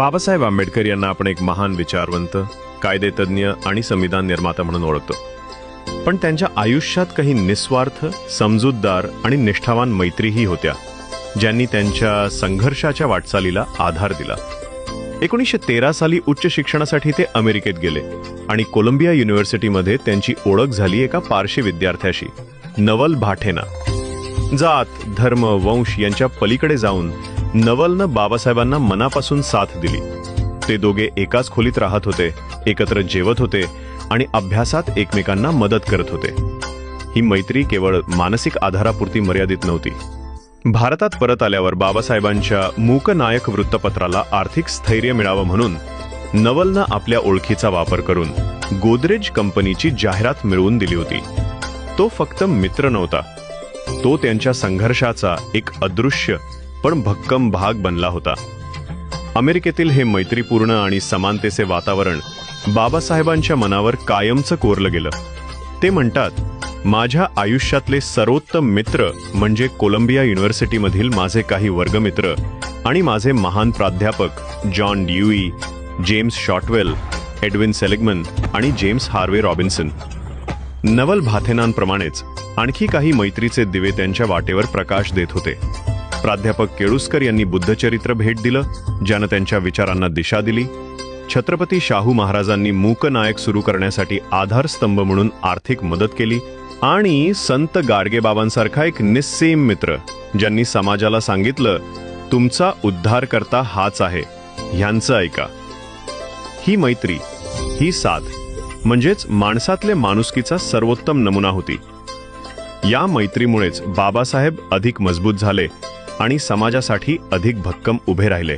बाबासाहेब आंबेडकर यांना आपण एक महान विचारवंत, कायदेतज्ञ आणि संविधान निर्माता म्हणून ओळखतो. पण त्यांच्या आयुष्यात काही निस्वार्थ, समजूतदार आणि निष्ठावान मैत्रीही होत्या, ज्यांनी त्यांच्या संघर्षाच्या वाटचालीला आधार दिला. 1913 साली उच्च शिक्षणासाठी ते अमेरिकेत गेले आणि कोलंबिया युनिव्हर्सिटीमध्ये त्यांची ओळख झाली एका पारशी विद्यार्थ्याशी, नवल भाटेना. जात, धर्म, वंश यांच्या पलीकडे जाऊन नवलनं बाबासाहेबांना मनापासून साथ दिली. ते दोघे एकाच खोलीत राहत होते, एकत्र जेवत होते आणि अभ्यासात एकमेकांना मदत करत होते. ही मैत्री केवळ मानसिक आधारापुरती मर्यादित नव्हती. भारतात परत आल्यावर बाबासाहेबांच्या मूकनायक वृत्तपत्राला आर्थिक स्थैर्य मिळावं म्हणून नवलनं आपल्या ओळखीचा वापर करून गोदरेज कंपनीची जाहिरात मिळवून दिली होती. तो फक्त मित्र नव्हता, तो त्यांच्या संघर्षाचा एक अदृश्य पण भक्कम भाग बनला होता. अमेरिकेतील हे मैत्रीपूर्ण आणि समानतेचे वातावरण बाबासाहेबांच्या मनावर कायमचं कोरलं गेलं. ते म्हणतात, माझ्या आयुष्यातले सर्वोत्तम मित्र म्हणजे कोलंबिया युनिव्हर्सिटीमधील माझे काही वर्गमित्र आणि माझे महान प्राध्यापक John dewy, James Shotwell, Edwin Seligman आणि जेम्स हार्वे रॉबिन्सन. नवल भाथेनांप्रमाणेच आणखी काही मैत्रीचे दिवे त्यांच्या वाटेवर प्रकाश देत होते. प्राध्यापक केळुस्कर यांनी बुद्धचरित्र भेट दिलं, ज्यानं त्यांच्या विचारांना दिशा दिली. छत्रपती शाहू महाराजांनी मूकनायक सुरू करण्यासाठी आधारस्तंभ म्हणून आर्थिक मदत केली. आणि संत गाडगेबाबांसारखा एक निस्सीम मित्र, ज्यांनी समाजाला सांगितलं, तुमचा उद्धारकर्ता हाच आहे, ह्यांचं ऐका. ही मैत्री, ही साथ म्हणजेच माणसातले माणुसकीचा सर्वोत्तम नमुना होती. या मैत्रीमुळेच बाबासाहेब अधिक मजबूत झाले आणि समाजासाठी अधिक भक्कम उभे राहिले.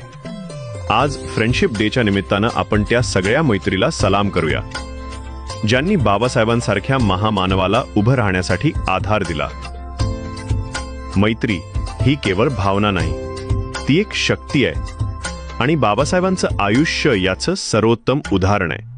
आज फ्रेंडशिप डेच्या निमित्तानं आपण त्या सगळ्या मैत्रीला सलाम करूया, ज्यांनी बाबासाहेबांसारख्या महामानवाला उभं राहण्यासाठी आधार दिला. मैत्री ही केवळ भावना नाही, ती एक शक्ती आहे आणि बाबासाहेबांचं आयुष्य याचं सर्वोत्तम उदाहरण आहे.